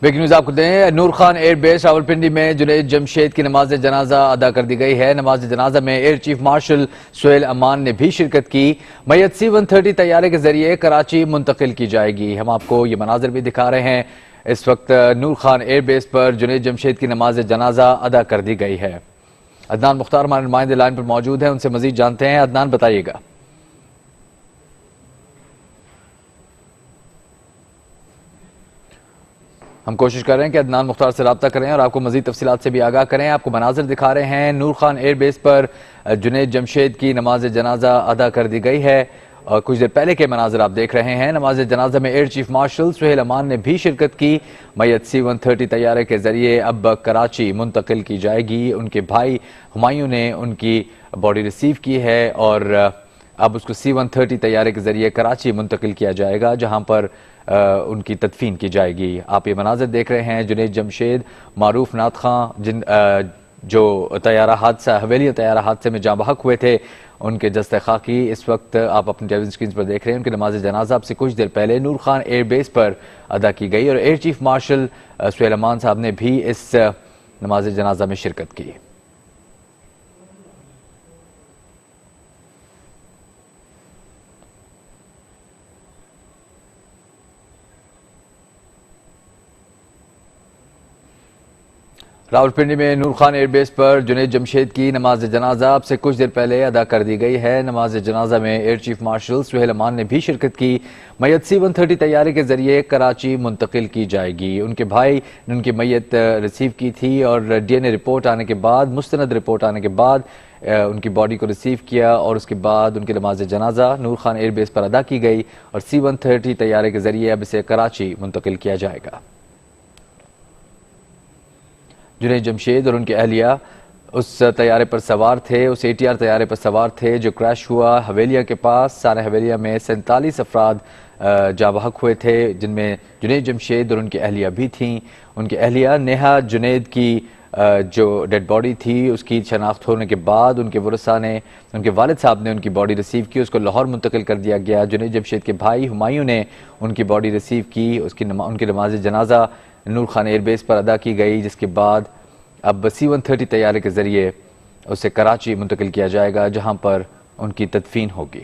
Breaking news آپ کو دیں، نور خان ایئر بیس راولپنڈی میں جنید جمشید کی نماز جنازہ ادا کر دی گئی ہے۔ نماز جنازہ میں ایئر چیف مارشل سہیل امان نے بھی شرکت کی۔ میت C-130 طیارے کے ذریعے کراچی منتقل کی جائے گی۔ ہم آپ کو یہ مناظر بھی دکھا رہے ہیں۔ اس وقت نور خان ایئر بیس پر جنید جمشید کی نماز جنازہ ادا کر دی گئی ہے۔ عدنان مختار ہمارے نمائندے لائن پر موجود ہیں، ان سے مزید جانتے ہیں۔ عدنان بتائیے گا۔ ہم کوشش کر رہے ہیں کہ عدنان مختار سے رابطہ کریں اور آپ کو مزید تفصیلات سے بھی آگاہ کریں۔ آپ کو مناظر دکھا رہے ہیں، نور خان ایئر بیس پر جنید جمشید کی نماز جنازہ ادا کر دی گئی ہے اور کچھ دیر پہلے کے مناظر آپ دیکھ رہے ہیں۔ نماز جنازہ میں ایئر چیف مارشل سہیل امان نے بھی شرکت کی۔ میت C-130 طیارے کے ذریعے اب کراچی منتقل کی جائے گی۔ ان کے بھائی ہمایوں نے ان کی باڈی ریسیو کی ہے اور اب اس کو C-130 طیارے کے ذریعے کراچی منتقل کیا جائے گا، جہاں پر ان کی تدفین کی جائے گی۔ آپ یہ مناظر دیکھ رہے ہیں، جنید جمشید معروف نعت خان جو طیارہ حادثہ حویلیہ طیارہ حادثے میں جاں بحق ہوئے تھے، ان کے جسد خاکی اس وقت آپ اپنی ٹیلی ویژن اسکرین پر دیکھ رہے ہیں۔ ان کی نماز جنازہ اب سے کچھ دیر پہلے نور خان ایئر بیس پر ادا کی گئی اور ایئر چیف مارشل سہیل امان صاحب نے بھی اس نماز جنازہ میں شرکت کی۔ راولپنڈی میں نور خان ایئر بیس پر جنید جمشید کی نماز جنازہ اب سے کچھ دیر پہلے ادا کر دی گئی ہے۔ نماز جنازہ میں ایئر چیف مارشل سہیل امان نے بھی شرکت کی۔ میت C-130 طیارے کے ذریعے کراچی منتقل کی جائے گی۔ ان کے بھائی نے ان کی میت ریسیو کی تھی اور DNA رپورٹ آنے کے بعد، مستند رپورٹ آنے کے بعد ان کی باڈی کو ریسیو کیا اور اس کے بعد ان کی نماز جنازہ نور خان ایئر بیس پر ادا کی گئی اور C-130 طیارے کے ذریعے اب اسے کراچی منتقل کیا جائے گا۔ جنید جمشید اور ان کے اہلیہ اس طیارے پر سوار تھے، اس ATR طیارے پر سوار تھے جو کریش ہوا حویلیہ کے پاس۔ سانحہ حویلیہ میں 47 افراد جاں بحق ہوئے تھے، جن میں جنید جمشید اور ان کی اہلیہ بھی تھیں۔ ان کی اہلیہ نیہا جنید کی جو ڈیڈ باڈی تھی اس کی شناخت ہونے کے بعد ان کے ورثاء نے، ان کے والد صاحب نے ان کی باڈی ریسیو کی، اس کو لاہور منتقل کر دیا گیا۔ جنید جمشید کے بھائی ہمایوں نے ان کی باڈی ریسیو کی، ان کی نماز جنازہ نور خان ایئر بیس پر ادا کی گئی، جس کے بعد اب C-130 طیارے کے ذریعے اسے کراچی منتقل کیا جائے گا، جہاں پر ان کی تدفین ہوگی۔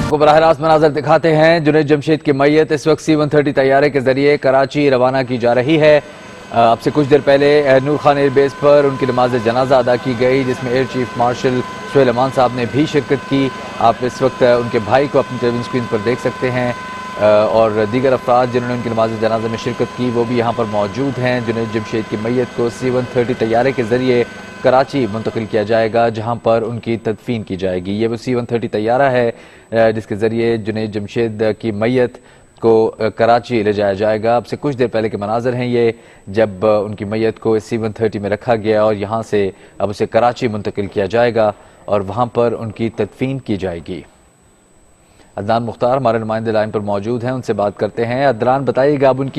کو براہ راست مناظر دکھاتے ہیں، جنید جمشید کی میت اس وقت C-130 طیارے کے ذریعے کراچی روانہ کی جا رہی ہے۔ اب سے کچھ دیر پہلے نور خان ایئر بیس پر ان کی نماز جنازہ ادا کی گئی، جس میں ایئر چیف مارشل سہیل امان صاحب نے بھی شرکت کی۔ آپ اس وقت ان کے بھائی کو اپنی ٹیلی ویژن اسکرین پر دیکھ سکتے ہیں اور دیگر افراد جنہوں نے ان کی نماز جنازہ میں شرکت کی وہ بھی یہاں پر موجود ہیں۔ جنید جمشید کی میت کو C-130 طیارے کے ذریعے کراچی منتقل کیا جائے گا، جہاں پر ان کی تدفین کی جائے گی۔ یہ وہ C-130 طیارہ ہے جس کے ذریعے جنید جمشید کی میت کو کراچی لے جایا جائے گا۔ اب سے کچھ دیر پہلے کے مناظر ہیں یہ، جب ان کی میت کو C-130 میں رکھا گیا اور یہاں سے اب اسے کراچی منتقل کیا جائے گا اور وہاں پر ان کی تدفین کی جائے گی۔ عدنان مختار ہمارے نمائندے لائن پر موجود ہیں، ان سے بات کرتے ہیں۔ عدنان بتائیے گا، اب ان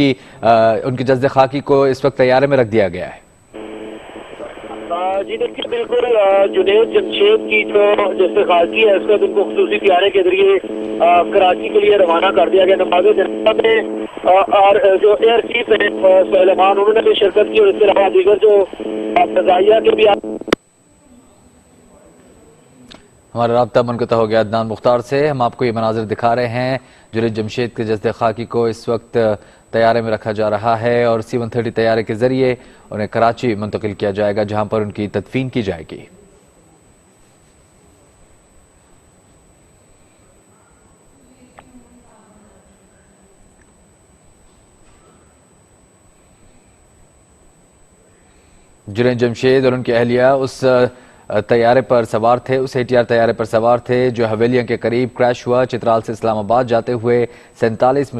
کی جسد خاکی کو اس وقت طیارے میں رکھ دیا گیا ہے۔ جی دیکھیے، بالکل جنید جمشید کی جو جسد خاکی ہے اس کو ان کو خصوصی طیارے کے ذریعے کراچی کے لیے روانہ کر دیا گیا۔ نماز جنازہ میں اور جو ایئر چیف ہے سہیل امان، انہوں نے بھی شرکت کی اور اس کے علاوہ دیگر جو فضائیہ کے بھی ہمارا رابطہ منقطع ہو گیا عدنان مختار سے۔ ہم آپ کو یہ مناظر دکھا رہے ہیں، جنید جمشید کے جسد خاکی کو اس وقت طیارے میں رکھا جا رہا ہے اور C-130 طیارے کے ذریعے انہیں کراچی منتقل کیا جائے گا، جہاں پر ان کی تدفین کی جائے گی۔ جنید جمشید اور ان کی اہلیہ اس طیارے پر سوار تھے، اس ATR طیارے پر سوار تھے جو حویلیہ کے قریب کریش ہوا۔ چترال سے اسلام آباد جاتے ہوئے 48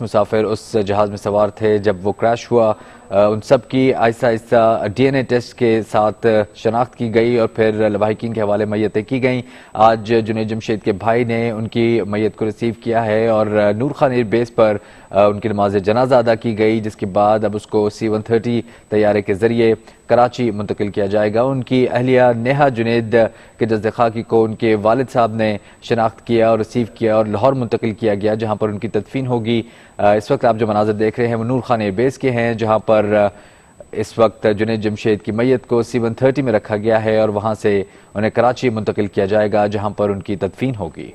مسافر اس جہاز میں سوار تھے۔ جب وہ کریش ہوا ان سب کی آہستہ آہستہ ڈی این اے ٹیسٹ کے ساتھ شناخت کی گئی اور پھر لواحقین کے حوالے میتیں کی گئیں. آج جنید جمشید کے بھائی نے ان کی میت کو ریسیو کیا ہے اور نور خان ایئر بیس پر ان کی نماز جنازہ ادا کی گئی، جس کے بعد اب اس کو C-130 طیارے کے ذریعے کراچی منتقل کیا جائے گا. ان کی اہلیہ نیہا جنید کے جسد خاکی کو ان کے والد صاحب نے شناخت کیا اور ریسیو کیا اور لاہور منتقل کیا گیا، جہاں پر ان کی تدفین ہوگی. اس وقت آپ جو مناظر دیکھ رہے ہیں وہ نور خان ایئر بیس کے ہیں، جہاں پر اس وقت جنید جمشید کی میت کو C-130 میں رکھا گیا ہے اور وہاں سے انہیں کراچی منتقل کیا جائے گا، جہاں پر ان کی تدفین ہوگی.